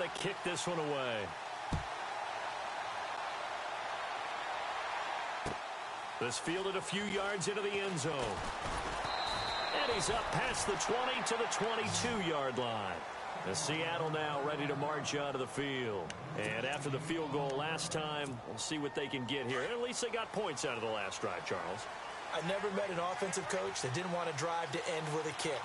to kick this one away. This fielded a few yards into the end zone. And he's up past the 20 to the 22-yard line. The Seattle now ready to march onto the field. And after the field goal last time, we'll see what they can get here. At least they got points out of the last drive, Charles. I never met an offensive coach that didn't want to drive to end with a kick.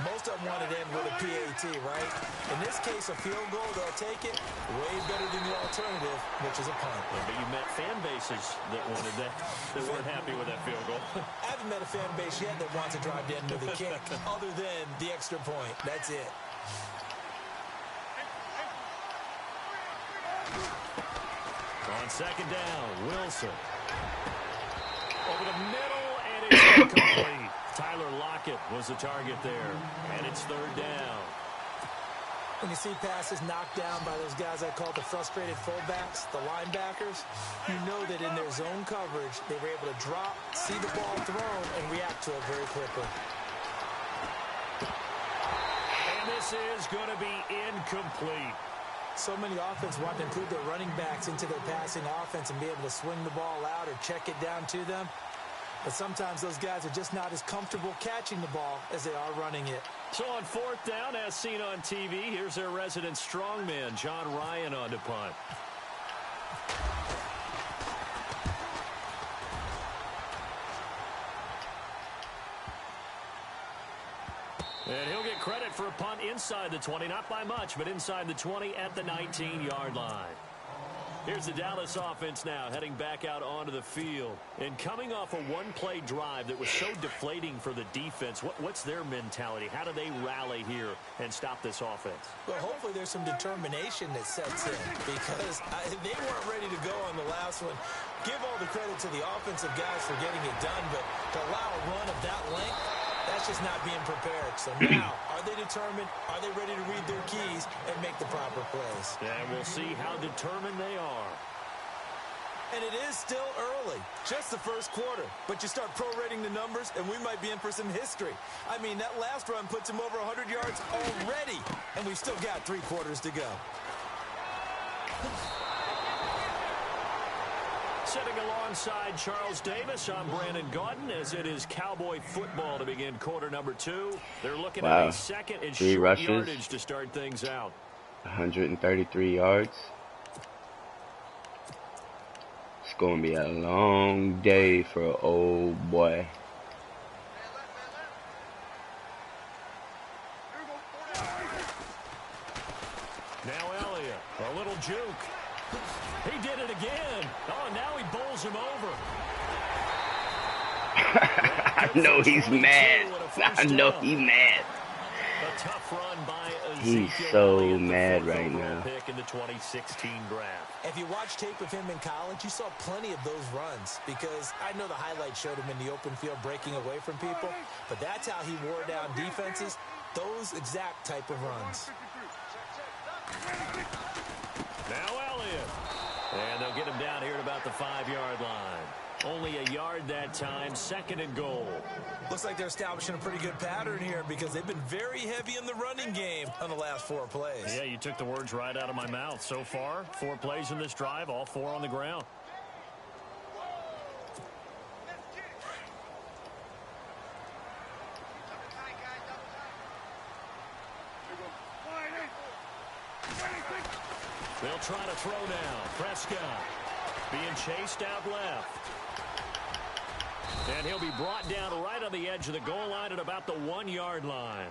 Most of them wanted to end with a PAT, right? In this case, a field goal, they'll take it way better than the alternative, which is a punt. Yeah, but you met fan bases that wanted that weren't happy with that field goal. I haven't met a fan base yet that wants to drive to end with a kick, other than the extra point. That's it. On second down, Wilson. Over the middle, and it's incomplete. Tyler Lockett was the target there, and it's third down. When you see passes knocked down by those guys I call the frustrated fullbacks, the linebackers, you know that in their zone coverage, they were able to drop, see the ball thrown, and react to it very quickly. And this is going to be incomplete. So many offense want to include their running backs into their passing offense and be able to swing the ball out or check it down to them. But sometimes those guys are just not as comfortable catching the ball as they are running it. So on fourth down, as seen on TV, here's their resident strongman, John Ryan, on to punt. And he'll get credit for a punt inside the 20, not by much, but inside the 20 at the 19-yard line. Here's the Dallas offense now heading back out onto the field. And coming off a one-play drive that was so deflating for the defense, what's their mentality? How do they rally here and stop this offense? Well, hopefully there's some determination that sets in because they weren't ready to go on the last one. Give all the credit to the offensive guys for getting it done, but to allow a run of that length, that's just not being prepared. So now, are they determined? Are they ready to read their keys and make the proper plays? And we'll see how determined they are. And it is still early, just the first quarter. But you start prorating the numbers, and we might be in for some history. I mean, that last run puts him over 100 yards already, and we've still got 3 quarters to go. Sitting alongside Charles Davis, I'm Brandon Gaudin, as it is Cowboy football to begin quarter number 2. They're looking at a second and 3 short rushes, yardage to start things out. 133 yards. It's going to be a long day for old boy. Now Elliott, a little juke. He did it again. Oh, now he bowls him over. I know he's mad. I know he's mad. A tough run by He's so mad right now. Pick in the 2016 draft. If you watch tape of him in college, you saw plenty of those runs because I know the highlights showed him in the open field breaking away from people, but that's how he wore down defenses, those exact type of runs. Now Elliott. And they'll get him down here at about the 5-yard line. Only a yard that time, second and goal. Looks like they're establishing a pretty good pattern here because they've been very heavy in the running game on the last 4 plays. Yeah, you took the words right out of my mouth. So far, 4 plays in this drive, all 4 on the ground. They'll try to throw now. Prescott being chased out left. And he'll be brought down right on the edge of the goal line at about the 1-yard line.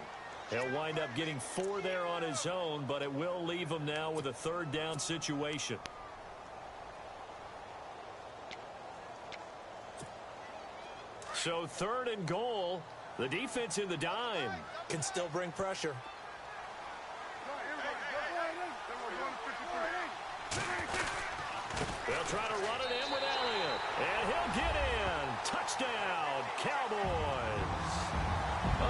He'll wind up getting 4 there on his own, but it will leave him now with a 3rd down situation. So 3rd and goal. The defense in the dime. Can still bring pressure. They'll try to run it in with Elliott. And he'll get in. Touchdown, Cowboys.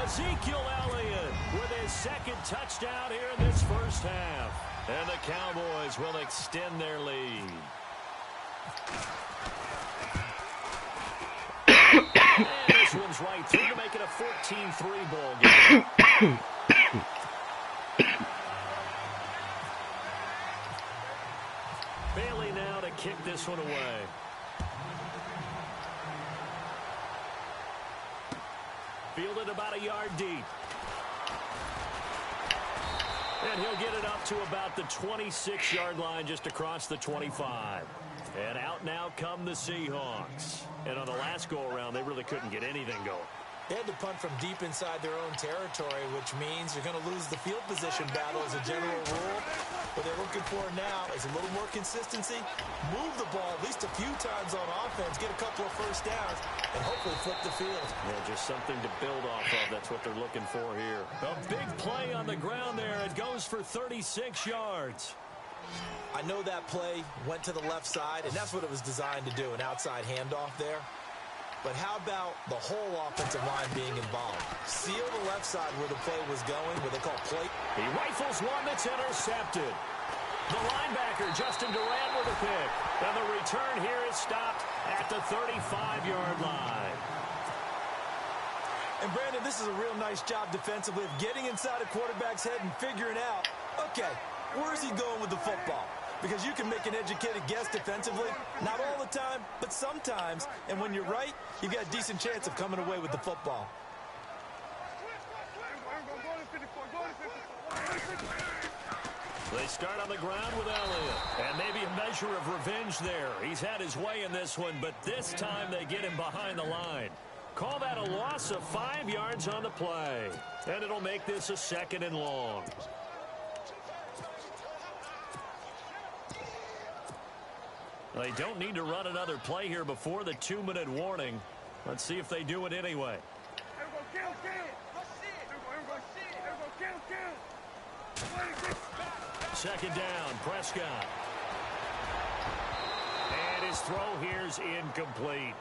Ezekiel Elliott with his 2nd touchdown here in this first half. And the Cowboys will extend their lead. And this one's right through to make it a 14-3 ball game. kick this one away. Fielded about a yard deep. And he'll get it up to about the 26-yard line, just across the 25. And out now come the Seahawks. And on the last go-around, they really couldn't get anything going. They had to punt from deep inside their own territory, which means you're going to lose the field position battle as a general rule. What they're looking for now is a little more consistency, move the ball at least a few times on offense, get a couple of first downs, and hopefully flip the field. Yeah, just something to build off of. That's what they're looking for here. A big play on the ground there. It goes for 36 yards. I know that play went to the left side, and that's what it was designed to do, an outside handoff there. But how about the whole offensive line being involved? Seal the left side where the play was going, what they call play. He rifles one that's intercepted. The linebacker, Justin Durant, with a pick. And the return here is stopped at the 35-yard line. And, Brandon, this is a real nice job defensively of getting inside a quarterback's head and figuring out, okay, where's he going with the football? Because you can make an educated guess defensively. Not all the time, but sometimes. And when you're right, you've got a decent chance of coming away with the football. They start on the ground with Elliott. And maybe a measure of revenge there. He's had his way in this one, but this time they get him behind the line. Call that a loss of 5 yards on the play. And it'll make this a 2nd and long. They don't need to run another play here before the 2-minute warning. Let's see if they do it anyway. Second down, Prescott. And his throw here's incomplete.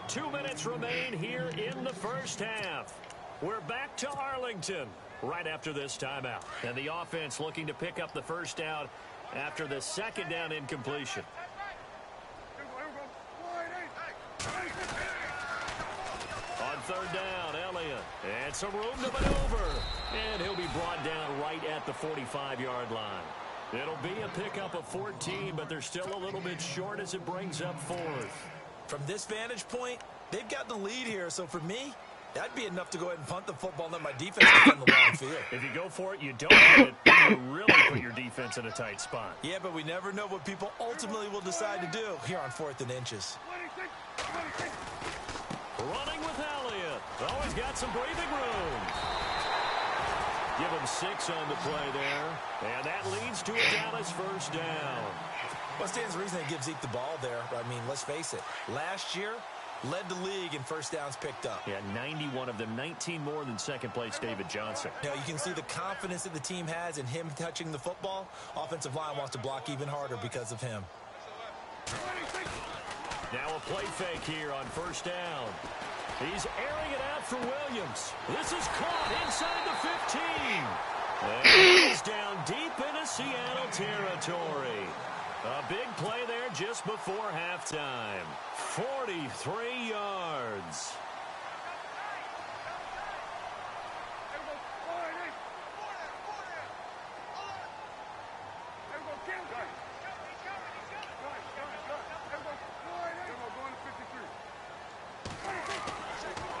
2 minutes remain here in the first half. We're back to Arlington right after this timeout. And the offense looking to pick up the first down after the second down incompletion. On third down, Elliott. And some room to maneuver. And he'll be brought down right at the 45-yard line. It'll be a pickup of 14, but they're still a little bit short as it brings up 4th. From this vantage point, they've got the lead here. So for me, that'd be enough to go ahead and punt the football and let my defense get on the long field. If you go for it, you don't get it. You really put your defense in a tight spot. Yeah, but we never know what people ultimately will decide to do here on 4th and inches. Running with Elliott. Always got some breathing room. Give him 6 on the play there. And that leads to a Dallas first down. What stands to reason they give Zeke the ball there? I mean, let's face it. Last year, led the league in first downs picked up. Yeah, 91 of them, 19 more than second-place David Johnson. Now, you can see the confidence that the team has in him touching the football. Offensive line wants to block even harder because of him. Now a play fake here on first down. He's airing it out for Williams. This is caught inside the 15. And he's down deep into Seattle territory. A big play there just before halftime. 43 yards.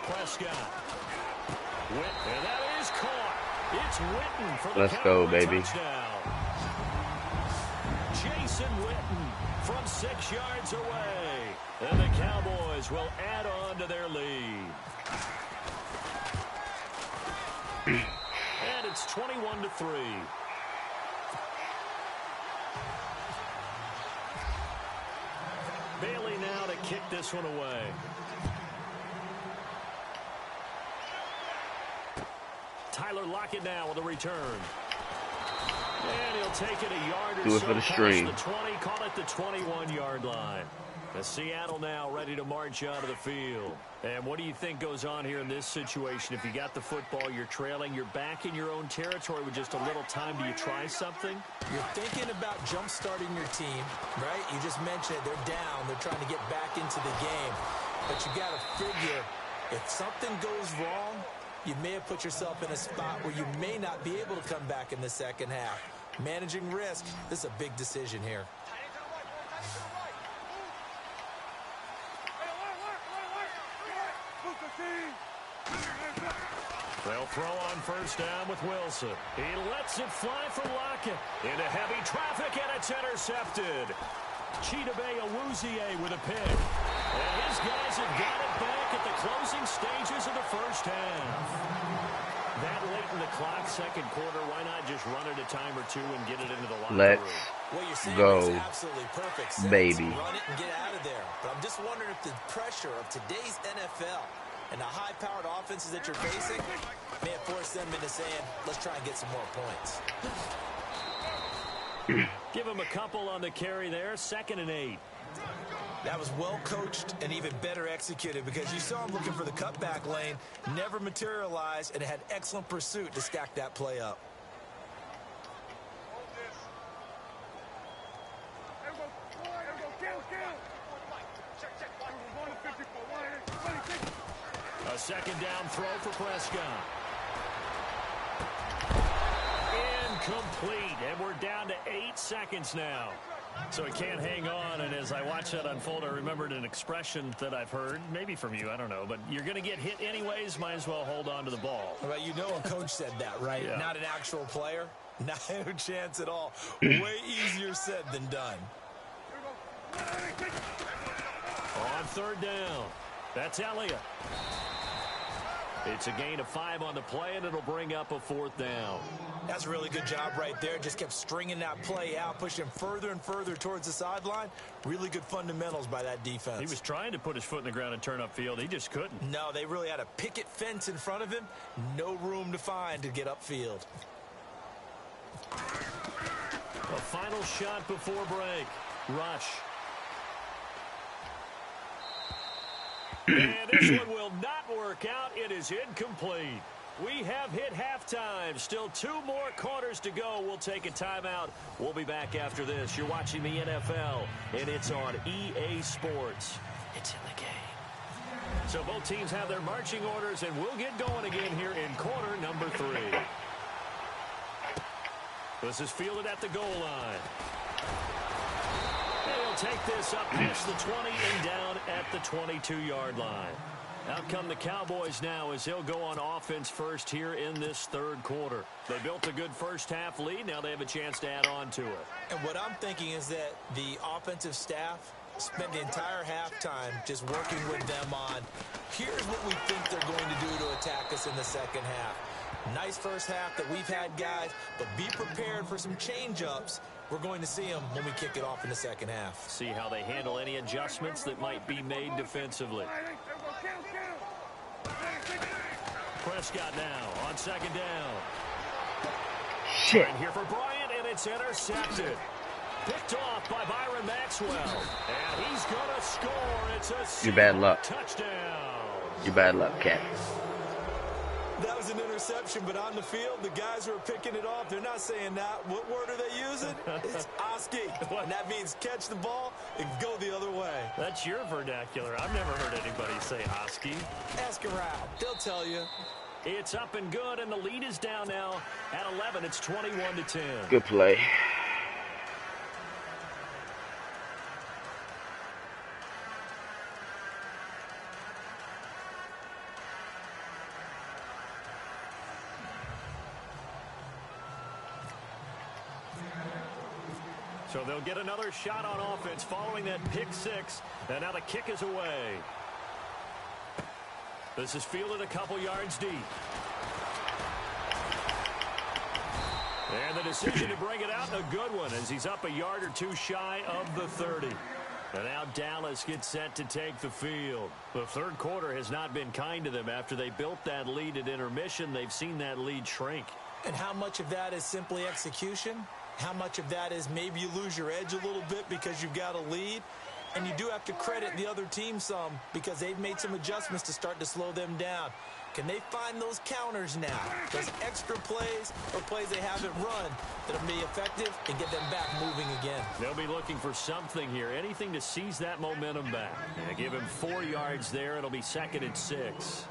Prescott. And that is caught. It's Witten for the Let's go, baby. Touchdown. Jason Witten from 6 yards away. And the Cowboys will add on to their lead. And it's 21-3. Bailey now to kick this one away. Tyler Lockett now with a return. And he'll take it a yard or Do it so for the past string. the 20, call it the 21-yard line. The Seattle now ready to march out of the field. And what do you think goes on here in this situation? If you got the football, you're trailing, you're back in your own territory with just a little time. Do you try something? You're thinking about jump-starting your team, right? You just mentioned it. They're down. They're trying to get back into the game. But you got to figure, if something goes wrong, you may have put yourself in a spot where you may not be able to come back in the second half. Managing risk. This is a big decision here. They'll throw on first down with Wilson. He lets it fly for Lockett. Into heavy traffic, and it's intercepted. Chidobe Awuzie with a pick. And his guys have got it back at the closing stages of the first half. That late in the clock, second quarter, why not just run it a time or two and get it into the locker room? What you're saying Go, makes absolutely perfect sense. baby. Run it and get out of there. But I'm just wondering if the pressure of today's NFL and the high-powered offenses that you're facing may have forced them into saying, let's try and get some more points. Give him a couple on the carry there, 2nd and 8. That was well coached and even better executed because you saw him looking for the cutback lane, never materialized, and had excellent pursuit to stack that play up. A 2nd down throw for Prescott. Incomplete, and we're down to 8 seconds now. So he can't hang on, and as I watch that unfold, I remembered an expression that I've heard, maybe from you, I don't know, but you're going to get hit anyways, might as well hold on to the ball. Well, you know a coach said that, right? Yeah. Not an actual player. Not a chance at all. Way easier said than done. On 3rd down, that's Elliott. It's a gain of 5 on the play, and it'll bring up a 4th down. That's a really good job right there. Just kept stringing that play out, pushing further and further towards the sideline. Really good fundamentals by that defense. He was trying to put his foot in the ground and turn upfield. He just couldn't. No, they really had a picket fence in front of him. No room to find to get upfield. A final shot before break. Rush. And this one will not work out. It is incomplete. We have hit halftime. Still 2 more quarters to go. We'll take a timeout. We'll be back after this. You're watching the NFL, and it's on EA Sports. It's in the game. So both teams have their marching orders, and we'll get going again here in quarter number 3. This is fielded at the goal line. He'll take this up past the 20 and down at the 22-yard line. Out come the Cowboys now as they'll go on offense first here in this 3rd quarter. They built a good first half lead. Now they have a chance to add on to it. And what I'm thinking is that the offensive staff spent the entire halftime just working with them on, here's what we think they're going to do to attack us in the second half. Nice first half that we've had, guys, but be prepared for some change-ups. We're going to see them when we kick it off in the second half. See how they handle any adjustments that might be made defensively. Prescott now on 2nd down. Shit. And here for Bryant, and it's intercepted. Picked off by Byron Maxwell. And he's going to score. It's a Your bad luck. touchdown. Your bad luck, Cat. That was an interception, but on the field, the guys who are picking it off, they're not saying that. What word are they using? It's Oski. And that means catch the ball and go the other way. That's your vernacular. I've never heard anybody say Oski. Ask around. They'll tell you. It's up and good, and the lead is down now at 11. It's 21-10. Good play. So they'll get another shot on offense following that pick 6. And now the kick is away. This is fielded a couple yards deep. And the decision to bring it out, a good one, as he's up a yard or 2 shy of the 30. And now Dallas gets set to take the field. The 3rd quarter has not been kind to them. After they built that lead at intermission, they've seen that lead shrink. And how much of that is simply execution? How much of that is maybe you lose your edge a little bit because you've got a lead? And you do have to credit the other team some because they've made some adjustments to start to slow them down. Can they find those counters now? Those extra plays or plays they haven't run that'll be effective and get them back moving again? They'll be looking for something here, anything to seize that momentum back. And they give him 4 yards there. It'll be 2nd and 6.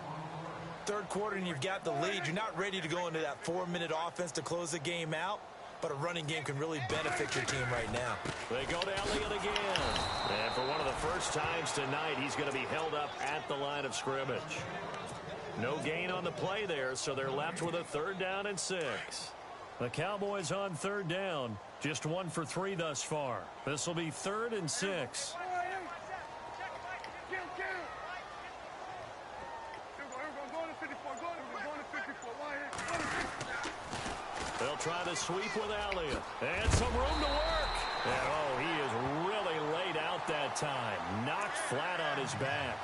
3rd quarter and you've got the lead. You're not ready to go into that 4-minute offense to close the game out. but a running game can really benefit your team right now. They go to Elliott again. And for one of the first times tonight, he's going to be held up at the line of scrimmage. No gain on the play there, so they're left with a 3rd down and 6. The Cowboys on 3rd down. Just 1 for 3 thus far. This will be 3rd and 6. They'll try to sweep with Elliott. And some room to work. And, oh, he is really laid out that time. Knocked flat on his back.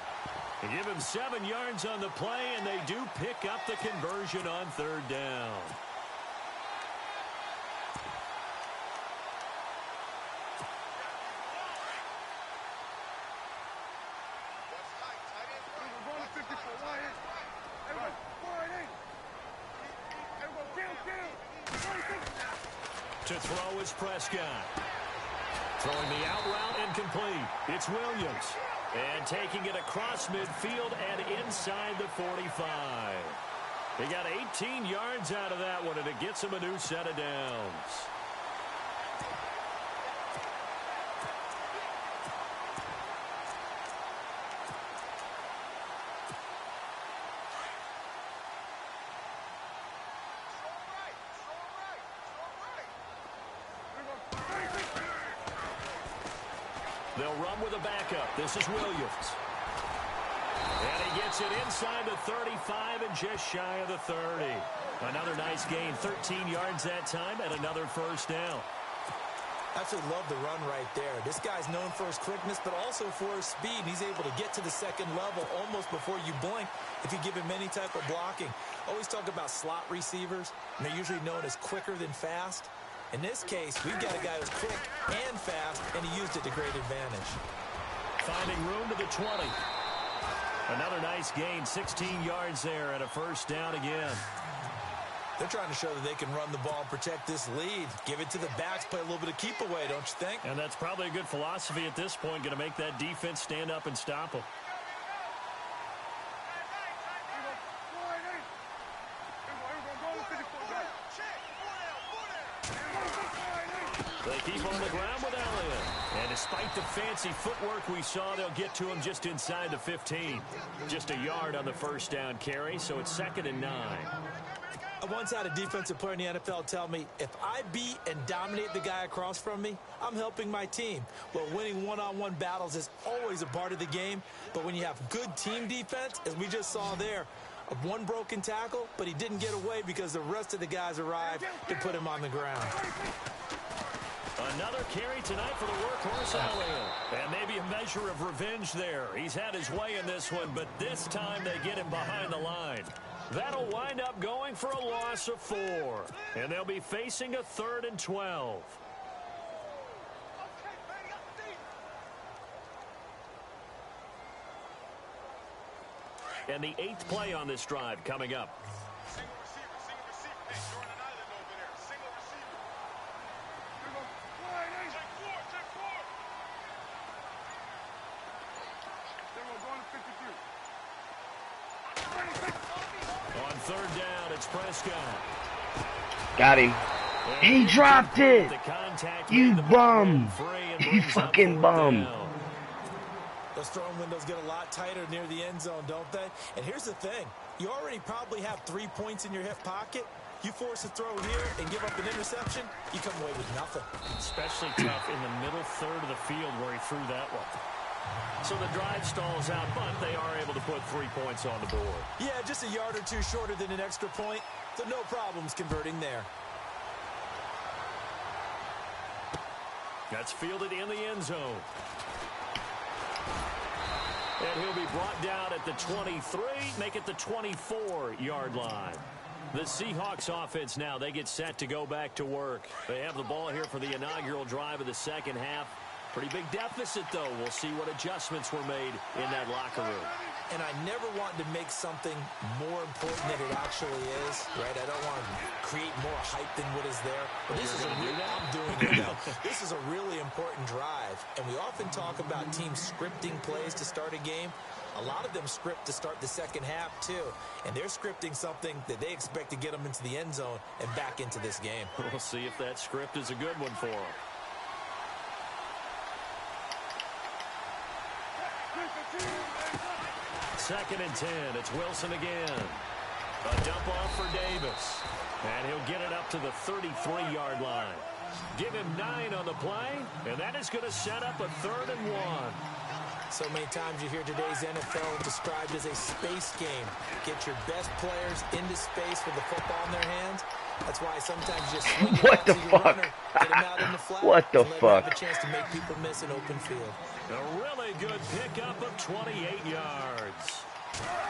They give him 7 yards on the play, and they do pick up the conversion on 3rd down. To throw is Prescott. Throwing the out route incomplete. It's Williams. And taking it across midfield and inside the 45. He got 18 yards out of that one, and it gets him a new set of downs. They'll run with a backup. This is Williams. And he gets it inside the 35 and just shy of the 30. Another nice gain, 13 yards that time, and another 1st down. Absolutely love the run right there. This guy's known for his quickness, but also for his speed. He's able to get to the 2nd level almost before you blink if you give him any type of blocking. Always talk about slot receivers, and they're usually known as quicker than fast. In this case, we've got a guy who's quick and fast, and he used it to great advantage. Finding room to the 20. Another nice gain, 16 yards there, and a 1st down again. They're trying to show that they can run the ball and protect this lead. Give it to the backs, play a little bit of keep away, don't you think? And that's probably a good philosophy at this point, going to make that defense stand up and stop them. They keep on the ground with Elliott. And despite the fancy footwork we saw, they'll get to him just inside the 15. Just a yard on the 1st down carry, so it's 2nd and 9. I once had a defensive player in the NFL tell me, if I beat and dominate the guy across from me, I'm helping my team. Well, winning one-on-one battles is always a part of the game, but when you have good team defense, as we just saw there, one broken tackle, but he didn't get away because the rest of the guys arrived to put him on the ground. Another carry tonight for the workhorse Elliott. And maybe a measure of revenge there. He's had his way in this one, but this time they get him behind the line. That'll wind up going for a loss of 4. And they'll be facing a 3rd and 12. And the 8th play on this drive coming up. On 3rd down, it's Prescott. Got him. He dropped it. You bum. You fucking bum. Those throwing windows get a lot tighter near the end zone, don't they? And here's the thing. You already probably have 3 points in your hip pocket. You force a throw here and give up an interception, you come away with nothing. Especially tough in the middle 3rd of the field where he threw that one. So the drive stalls out, but they are able to put 3 points on the board. Yeah, just a yard or 2 shorter than an extra point, so no problems converting there. That's fielded in the end zone. And he'll be brought down at the 23, make it the 24-yard line. The Seahawks offense now, they get set to go back to work. They have the ball here for the inaugural drive of the 2nd half. Pretty big deficit, though. We'll see what adjustments were made in that locker room. And I never want to make something more important than it actually is, right? I don't want to create more hype than what is there. But this is a real, I'm doing it now. This is a really important drive. And we often talk about teams scripting plays to start a game. A lot of them script to start the second half, too. And they're scripting something that they expect to get them into the end zone and back into this game. We'll see if that script is a good one for them. Second and 10. It's Wilson again. A dump off for Davis. And he'll get it up to the 33-yard line. Give him 9 on the play, and that is going to set up a 3rd and 1. So many times you hear today's NFL described as a space game. Get your best players into space with the football in their hands. That's why sometimes you just swing it What out the to your fuck? runner, get him out in the flat, What the and let him fuck? have a chance to make people miss an open field. A really good pickup of 28 yards.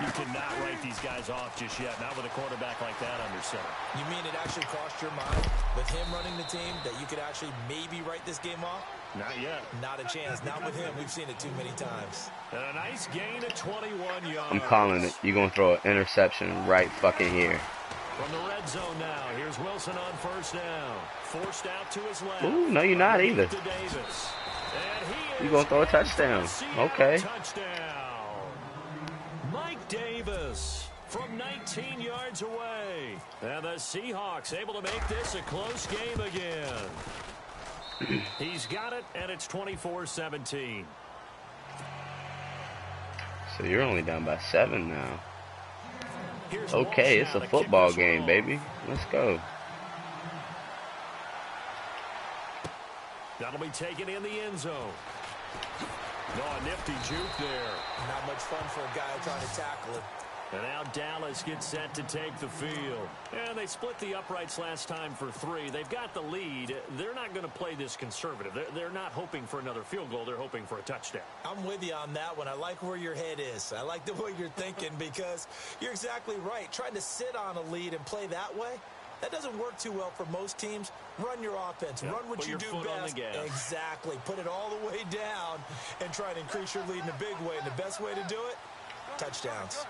You cannot write these guys off just yet, not with a quarterback like that under center. You mean it actually crossed your mind with him running the team that you could actually maybe write this game off? Not yet. Not a chance. Not with him. We've seen it too many times. And a nice gain of 21 yards. I'm calling it. You're going to throw an interception right fucking here. From the red zone now, here's Wilson on first down. Forced out to his left. Ooh, no, you're not either. To Davis. And he You're going to throw a touchdown. Okay. Touchdown. Mike Davis from 19 yards away. And the Seahawks able to make this a close game again. He's got it, and it's 24-17. So you're only down by 7 now. Here's Okay, Walsh it's a now to football kick this game, one baby. Let's go. That'll be taken in the end zone. Oh, a nifty juke there. Not much fun for a guy trying to tackle it. And now Dallas gets set to take the field. And they split the uprights last time for 3. They've got the lead. They're not going to play this conservative. They're not hoping for another field goal. They're hoping for a touchdown. I'm with you on that one. I like where your head is. I like the way you're thinking because you're exactly right. Trying to sit on a lead and play that way, that doesn't work too well for most teams. Run your offense. Yep. Run what Put you your do foot on best. the gas. Exactly. Put it all the way down and try to increase your lead in a big way. And the best way to do it, touchdowns.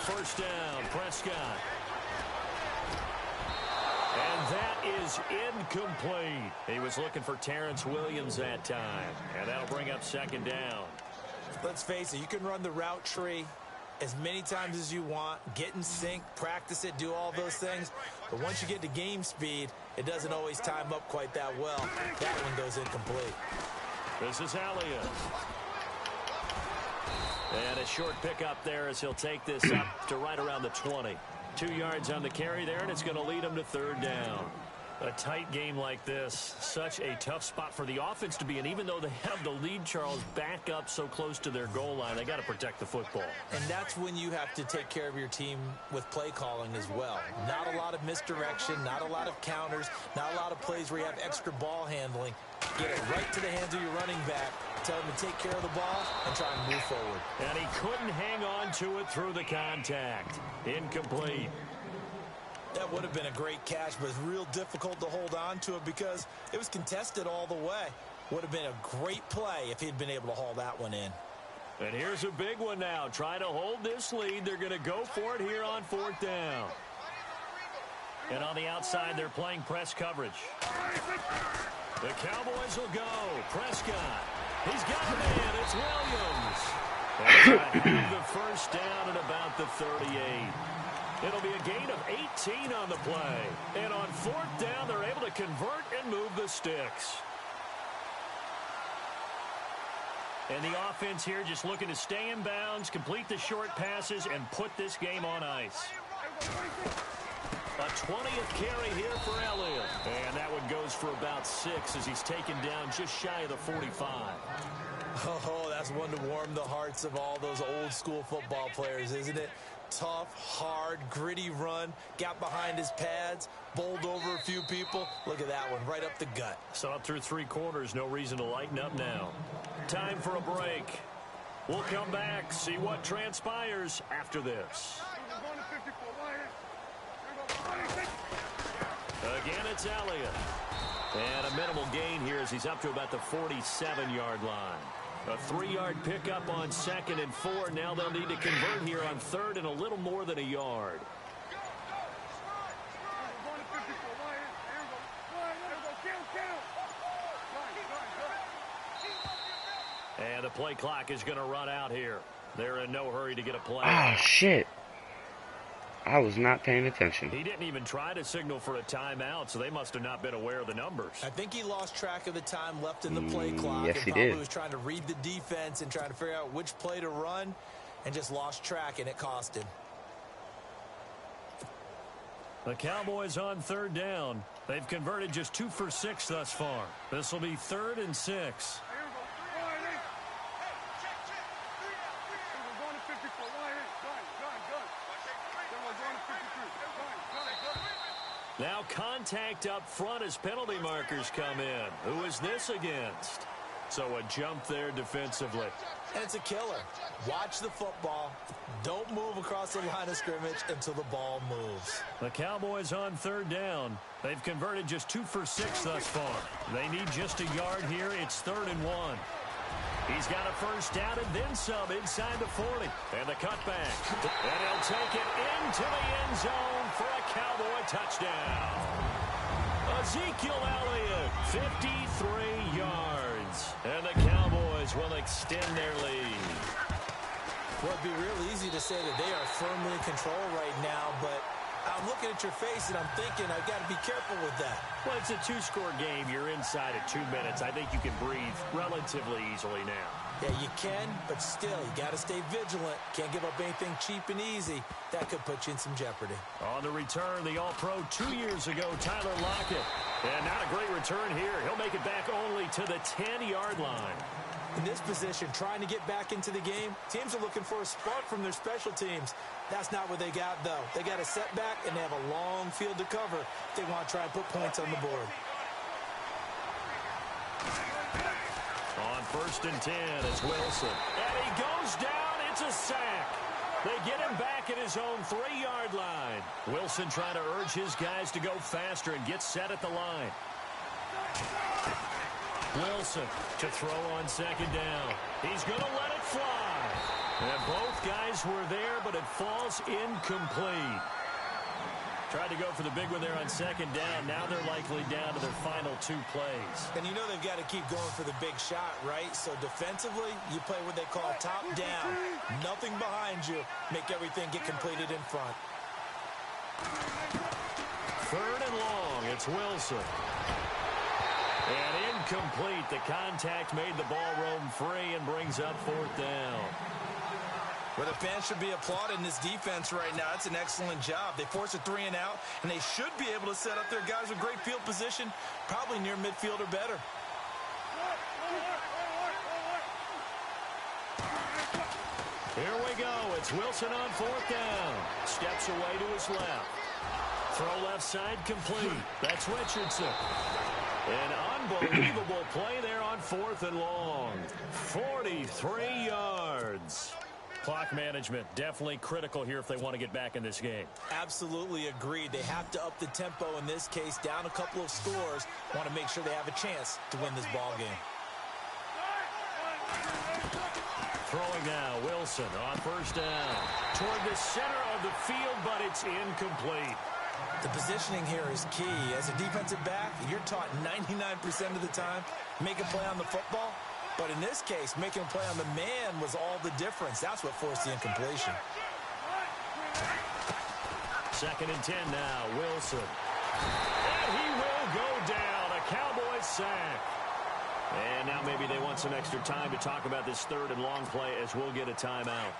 First down, Prescott. And that is incomplete. He was looking for Terrence Williams that time. And that'll bring up second down. Let's face it, you can run the route tree as many times as you want, get in sync, practice it, do all those things. But once you get to game speed, it doesn't always time up quite that well. That one goes incomplete. This is Elliott. And a short pickup there as he'll take this up to right around the 20. 2 yards on the carry there, and it's going to lead him to third down. A tight game like this, such a tough spot for the offense to be in. Even though they have the lead, Charles, back up so close to their goal line, they got to protect the football. And that's when you have to take care of your team with play calling as well. Not a lot of misdirection, not a lot of counters, not a lot of plays where you have extra ball handling. Get it right to the hands of your running back. Tell him to take care of the ball and try and move forward. And he couldn't hang on to it through the contact. Incomplete. That would have been a great catch, but it's real difficult to hold on to it because it was contested all the way. Would have been a great play if he'd been able to haul that one in. And here's a big one now. Trying to hold this lead. They're going to go for it here on fourth down. And on the outside, they're playing press coverage. The Cowboys will go. Prescott. He's got it in. It's Williams. And the first down at about the 38. It'll be a gain of 18 on the play. And on fourth down, they're able to convert and move the sticks. And the offense here just looking to stay in bounds, complete the short passes, and put this game on ice. A 20th carry here for Elliott. And that one goes for about 6 as he's taken down just shy of the 45. Oh, that's one to warm the hearts of all those old school football players, isn't it? Tough, hard, gritty run. Got behind his pads, bowled over a few people. Look at that one, right up the gut. So up through 3 quarters, no reason to lighten up now. Time for a break. We'll come back, see what transpires after this. Again, it's Elliott. And a minimal gain here as he's up to about the 47-yard line. A 3-yard pickup on 2nd and 4. Now they'll need to convert here on 3rd and a little more than a yard. And the play clock is going to run out here. They're in no hurry to get a play. Oh, shit. I was not paying attention. He didn't even try to signal for a timeout, so they must have not been aware of the numbers. I think he lost track of the time left in the play clock. Yes, and he probably did. was trying to read the defense and trying to figure out which play to run and just lost track, and it cost him. The Cowboys on 3rd down. They've converted just 2 for 6 thus far. This will be 3rd and 6. Now contact up front as penalty markers come in. Who is this against? So a jump there defensively. And it's a killer. Watch the football. Don't move across the line of scrimmage until the ball moves. The Cowboys on 3rd down. They've converted just 2 for 6 thus far. They need just a yard here. It's 3rd and 1. He's got a first down and then some inside the 40. And the cutback. And he'll take it into the end zone for a Cowboy touchdown. Ezekiel Elliott, 53 yards. And the Cowboys will extend their lead. Well, it'd be real easy to say that they are firmly in control right now, but I'm looking at your face and I'm thinking I've got to be careful with that. Well, it's a 2-score game. You're inside at 2 minutes. I think you can breathe relatively easily now. Yeah, you can, but still, you got to stay vigilant. Can't give up anything cheap and easy. That could put you in some jeopardy. On the return, the All-Pro 2 years ago, Tyler Lockett. And not a great return here. He'll make it back only to the 10-yard line. In this position, trying to get back into the game, teams are looking for a spark from their special teams. That's not what they got, though. They got a setback, and they have a long field to cover if they want to try and put points on the board. On 1st and 10, it's Wilson. And he goes down. It's a sack. They get him back at his own 3-yard line. Wilson trying to urge his guys to go faster and get set at the line. Wilson to throw on 2nd down. He's going to let it fly. And both guys were there, but it falls incomplete. Tried to go for the big one there on 2nd down. Now they're likely down to their final 2 plays. And you know they've got to keep going for the big shot, right? So defensively, you play what they call top down. Nothing behind you. Make everything get completed in front. 3rd and long. It's Wilson. And incomplete. The contact made the ball roam free and brings up 4th down. Well, the fans should be applauding this defense right now. It's an excellent job. They force a 3 and out, and they should be able to set up their guys with great field position, probably near midfield or better. Here we go. It's Wilson on 4th down. Steps away to his left. Throw left side complete. That's Richardson. An unbelievable play there on 4th and long. 43 yards. Clock management definitely critical here if they want to get back in this game. Absolutely agreed. They have to up the tempo in this case, down a couple of scores. Want to make sure they have a chance to win this ball game. Throwing now, Wilson on 1st down. Toward the center of the field, but it's incomplete. The positioning here is key. As a defensive back, you're taught 99% of the time, make a play on the football. But in this case, making a play on the man was all the difference. That's what forced the incompletion. 2nd and 10 now, Wilson. And he will go down. A Cowboys sack. And now maybe they want some extra time to talk about this 3rd and long play as we'll get a timeout.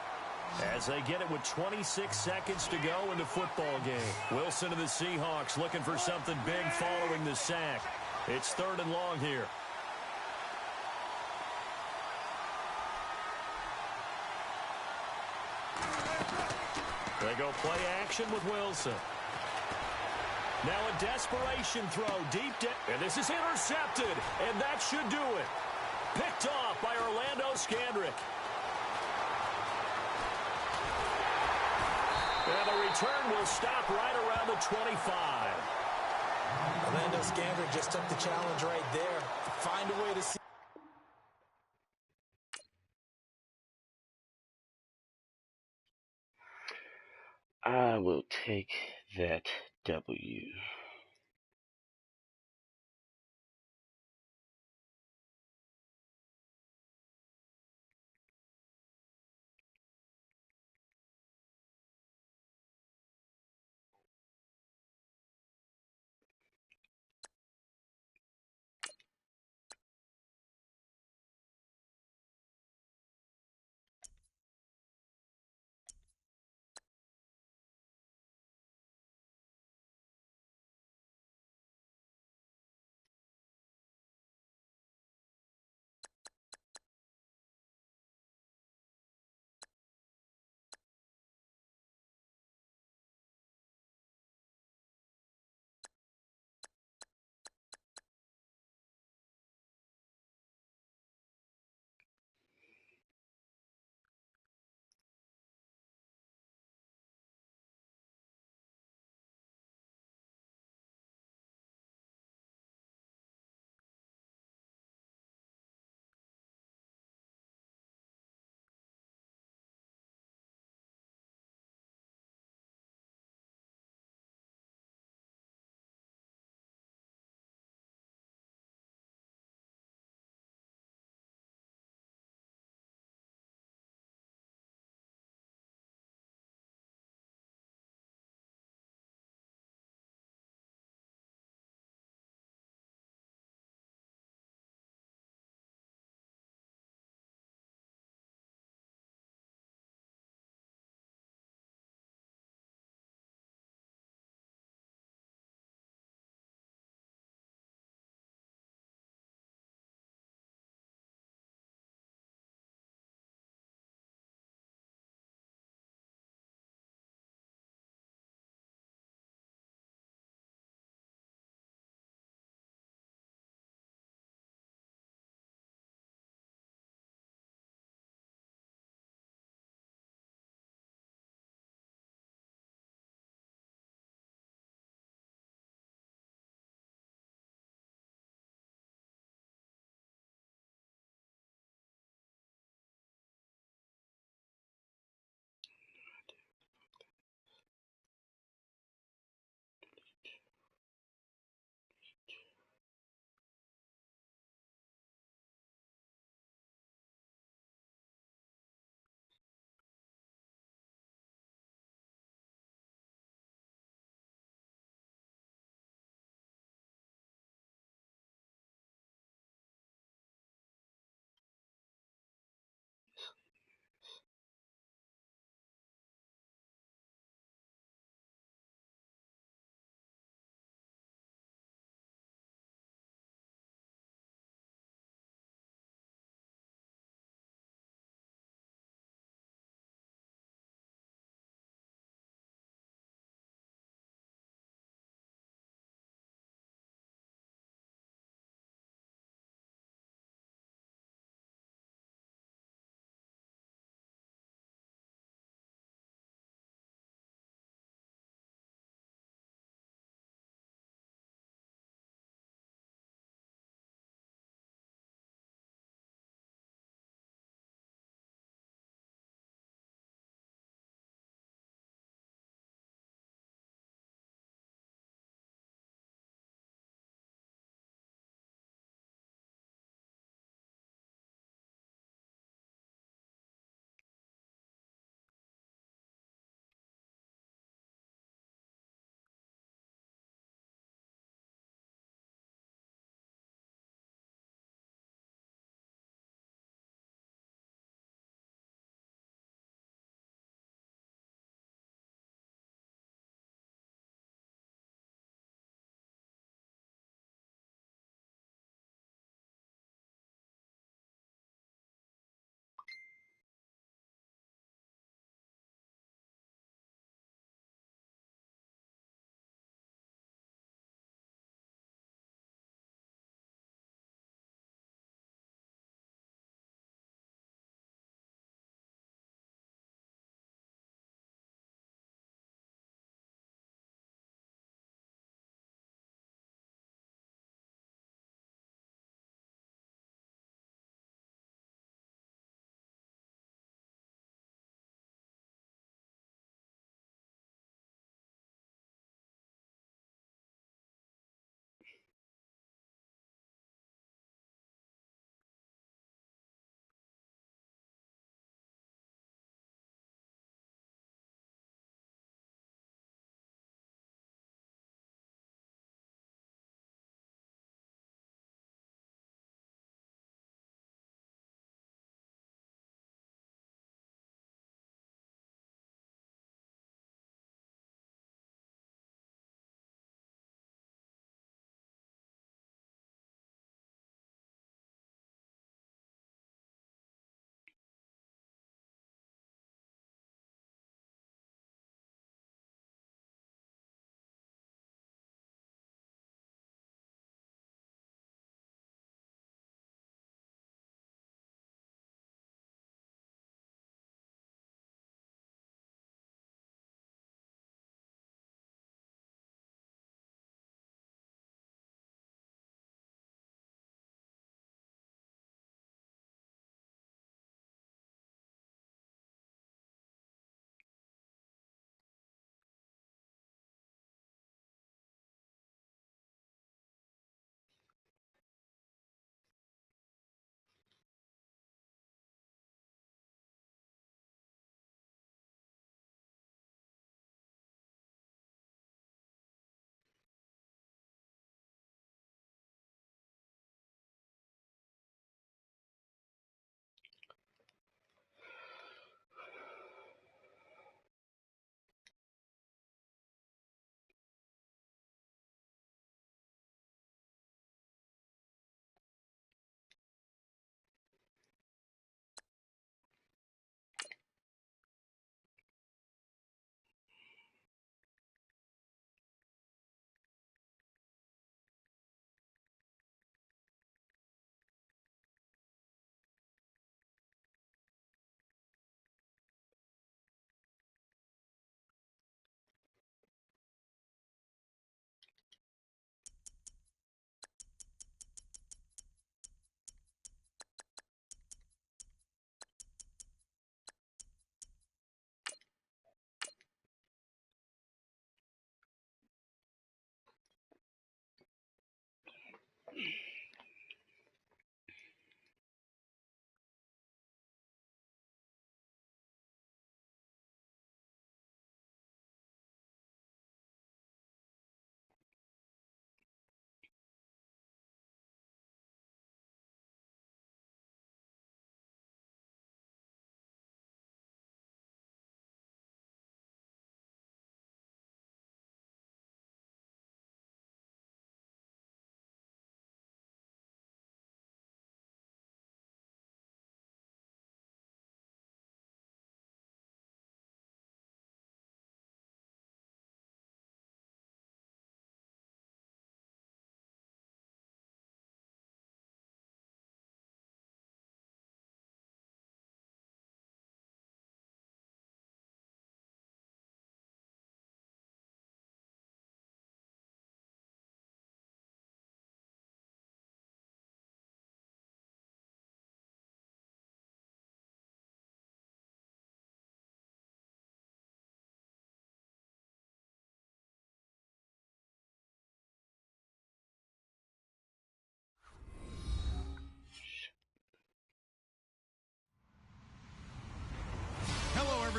As they get it with 26 seconds to go in the football game. Wilson and the Seahawks looking for something big following the sack. It's 3rd and long here. They go play action with Wilson. Now a desperation throw deep down. And this is intercepted. And that should do it. Picked off by Orlando Scandrick. And the return will stop right around the 25. Orlando Scandrick just took the challenge right there. Find a way to see. I will take that W.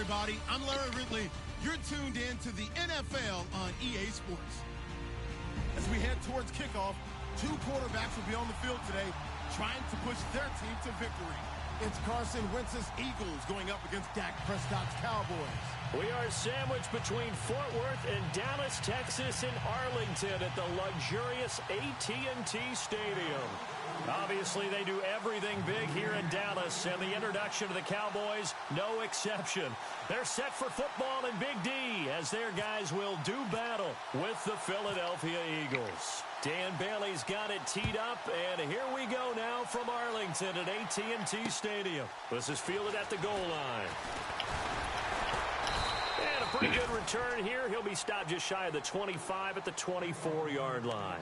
everybody. I'm Larry Ridley. You're tuned in to the NFL on EA Sports. As we head towards kickoff, two quarterbacks will be on the field today trying to push their team to victory. It's Carson Wentz's Eagles going up against Dak Prescott's Cowboys. We are sandwiched between Fort Worth and Dallas, Texas, and Arlington at the luxurious AT&T Stadium. Obviously, they do everything big here in Dallas, and the introduction of the Cowboys, no exception. They're set for football in Big D, as their guys will do battle with the Philadelphia Eagles. Dan Bailey's got it teed up, and here we go now from Arlington at AT&T Stadium. This is fielded at the goal line. And a pretty good return here. He'll be stopped just shy of the 25 at the 24-yard line.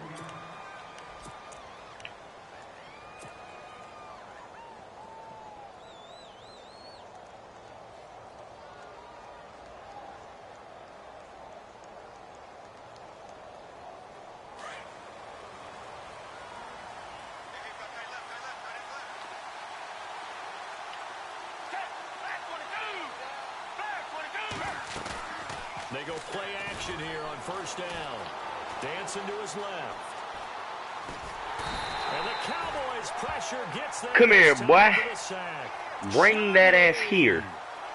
They go play action here on first down. Dancing to his left. And the Cowboys pressure gets them. Come here, boy. Bring that ass here.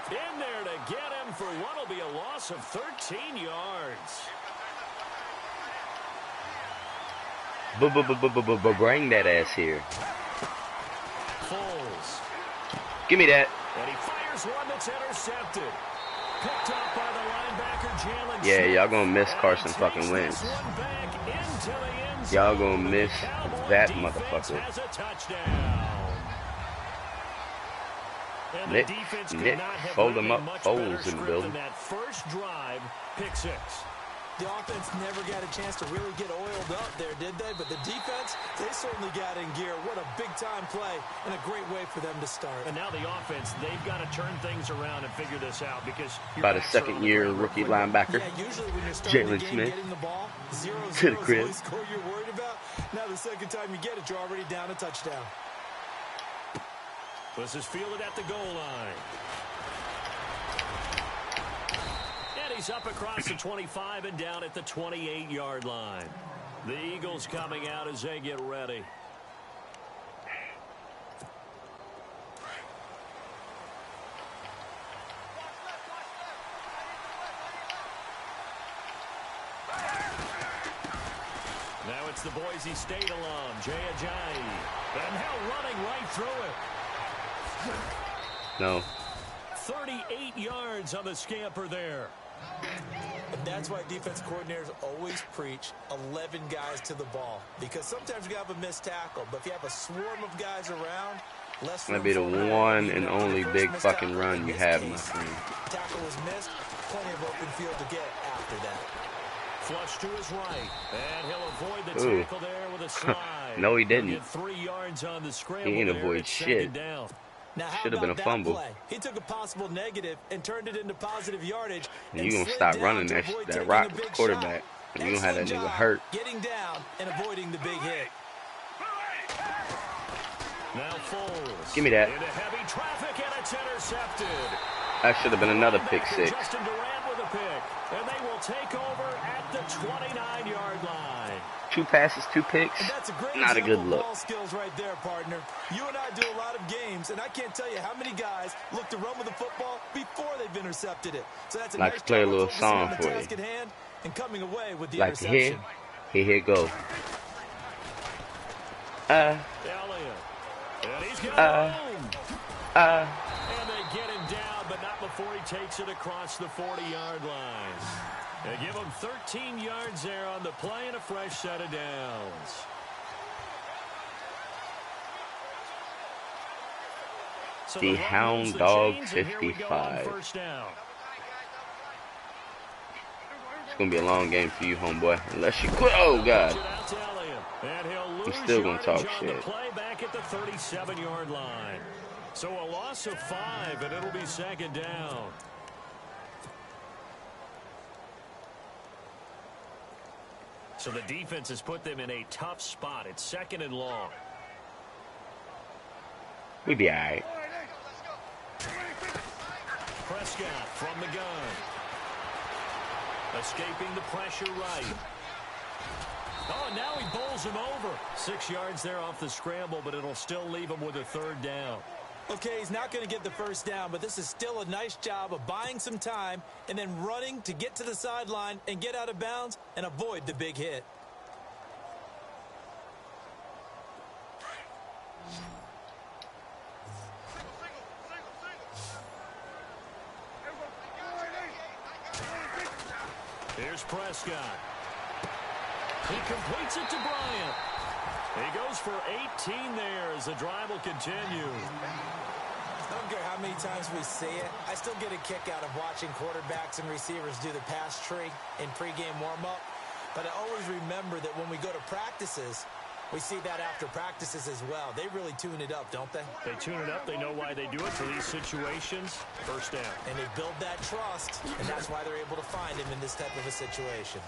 In there to get him for what will be a loss of 13 yards. Bring that ass here. Foles. Give me that. And he fires one that's intercepted. Picked up by the linebacker, Jalen. Yeah, y'all gonna miss Carson fucking Wentz. Y'all gonna miss that motherfucker. Nick, fold them up, Foles in the building. That first drive, pick six. The offense never got a chance to really get oiled up there, did they? But the defense, they certainly got in gear. What a big-time play and a great way for them to start. And now the offense, they've got to turn things around and figure this out because about a second-year rookie linebacker, Jalen Smith, the ball, to the crib. Score you're worried about. Now the second time you get it, you're already down a touchdown. This is fielded at the goal line. He's up across the 25 and down at the 28-yard line. The Eagles coming out as they get ready. Now it's the Boise State alum, Jay Ajayi. And now running right through it. No. 38 yards on the scamper there. And that's why defense coordinators always preach 11 guys to the ball. Because sometimes you have a missed tackle, but if you have a swarm of guys around, less That'd be the one and only big fucking run you have, my friend. Tackle was missed, plenty of open field to get after that. Flush to his right, and he'll avoid the tackle there with a slide. No, he didn't. Get 3 yards on the scramble. He ain't avoid shit. Should have been a fumble. Play? He took a possible negative and turned it into positive yardage. And you gonna stop running that rock quarterback. And you gonna have that nigga hurt. Getting down and avoiding the big hit. Now Foles. Give me that. Into heavy traffic and it's intercepted. That should have been another pick six. Justin Durant with a pick, and they will take over at the 29-yard line. 2 passes, 2 picks. Not a good look. Ball skills right there, partner. You and I do a lot of games, and I can't tell you how many guys look to run with the football before they've intercepted it. So that's a like nice to play a job little of song focusing on the for you. task at hand and coming away with the Like to interception. here go. Elliott. And he's got home. And they get him down, but not before he takes it across the 40-yard line. They give him 13 yards there on the play and a fresh set of downs. So the Hound Dog 55. First down. It's gonna be a long game for you, homeboy. Unless you quit. Oh God. He's still gonna talk shit. Play back at the 37-yard line. So a loss of 5, and it'll be second down. So the defense has put them in a tough spot. It's second and long. We be all right. Prescott from the gun. Escaping the pressure right. Oh, and now he bowls him over. 6 yards there off the scramble, but it'll still leave him with a 3rd down. Okay, he's not going to get the 1st down, but this is still a nice job of buying some time and then running to get to the sideline and get out of bounds and avoid the big hit. Here's Prescott. He completes it to Bryant. He goes for 18 there as the drive will continue. I don't care how many times we see it. I still get a kick out of watching quarterbacks and receivers do the pass tree in pregame warm-up. But I always remember that when we go to practices, we see that after practices as well. They really tune it up, don't they? They tune it up. They know why they do it for these situations. 1st down. And they build that trust, and that's why they're able to find him in this type of a situation.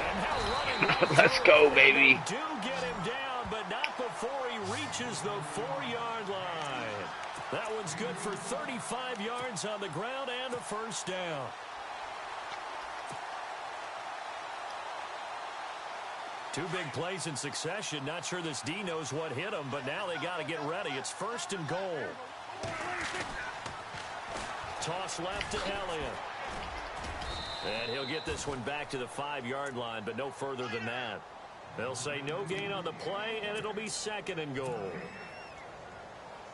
And now running Let's go, baby. They do get him down, but not before he reaches the 4-yard line. That one's good for 35 yards on the ground and a 1st down. Two big plays in succession. Not sure this D knows what hit him, but now they got to get ready. It's 1st and goal. Toss left to Elliott. And he'll get this one back to the 5-yard line, but no further than that. They'll say no gain on the play, and it'll be 2nd and goal.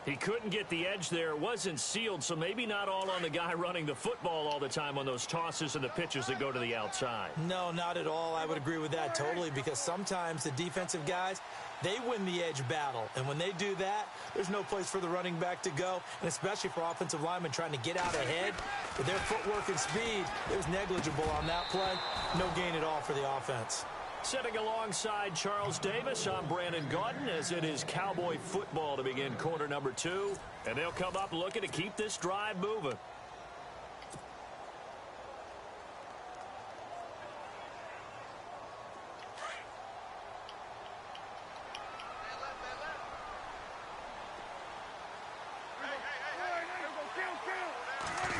He couldn't get the edge there. It wasn't sealed, so maybe not all on the guy running the football all the time on those tosses and the pitches that go to the outside. No, not at all. I would agree with that totally, because sometimes the defensive guys, they win the edge battle. And when they do that, there's no place for the running back to go, and especially for offensive linemen trying to get out ahead. With their footwork and speed, it was negligible on that play. No gain at all for the offense. Sitting alongside Charles Davis, I'm Brandon Gaudin, as it is Cowboy football to begin quarter number 2. And they'll come up looking to keep this drive moving.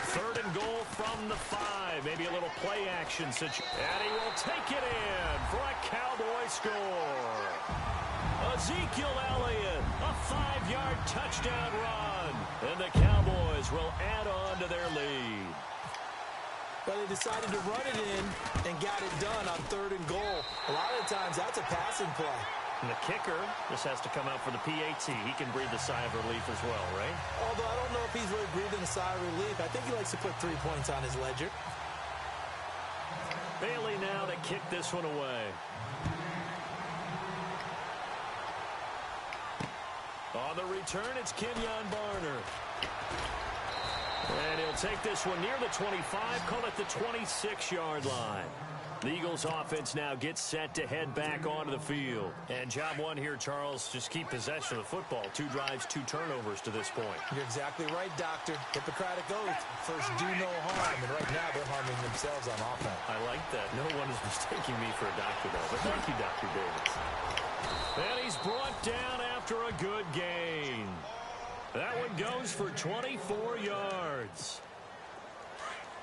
Third and goal from the 5. Maybe a little play action situation. And he will take it in for a Cowboy score. Ezekiel Elliott, a 5-yard touchdown run. And the Cowboys will add on to their lead. But they decided to run it in and got it done on 3rd and goal. A lot of times that's a passing play. And the kicker just has to come out for the PAT. He can breathe a sigh of relief as well, right? Although I don't know if he's really breathing a sigh of relief. I think he likes to put 3 points on his ledger. Bailey now to kick this one away. On the return, it's Kenyon Barner. And he'll take this one near the 25, call it the 26-yard line. The Eagles offense now gets set to head back onto the field. And job one here, Charles, just keep possession of the football. 2 drives, 2 turnovers to this point. You're exactly right, Doctor. Hippocratic oath. First, do no harm. And right now, they're harming themselves on offense. I like that. No one is mistaking me for a doctor, though. But thank you, Dr. Davis. And he's brought down after a good gain. That one goes for 24 yards.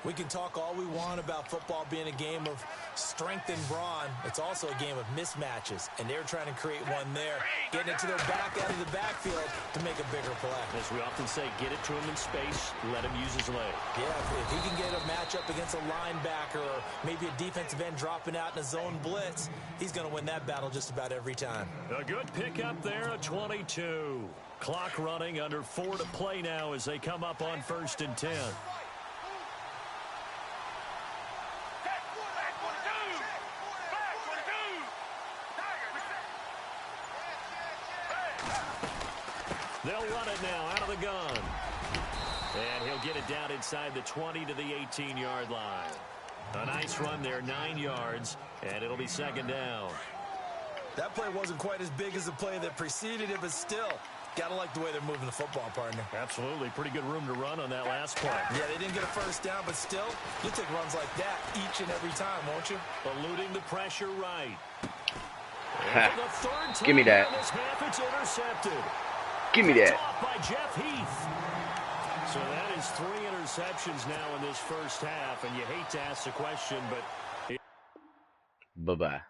We can talk all we want about football being a game of strength and brawn. It's also a game of mismatches, and they're trying to create one there, getting it to their back end of the backfield to make a bigger play. As we often say, get it to him in space, let him use his leg. Yeah, if he can get a matchup against a linebacker or maybe a defensive end dropping out in a zone blitz, he's going to win that battle just about every time. A good pickup there, a 22. Clock running, under 4 to play now as they come up on 1st and 10. They'll run it now out of the gun. And he'll get it down inside the 20 to the 18-yard line. A nice run there, 9 yards, and it'll be 2nd down. That play wasn't quite as big as the play that preceded it, but still, got to like the way they're moving the football, partner. Absolutely. Pretty good room to run on that last play. Yeah, they didn't get a 1st down, but still, you'll take runs like that each and every time, won't you? Eluding the pressure right. Give me that. This half, it's intercepted. Give me that. Off by Jeff Heath. So that is 3 interceptions now in this first half, and you hate to ask the question, but... Bye-bye.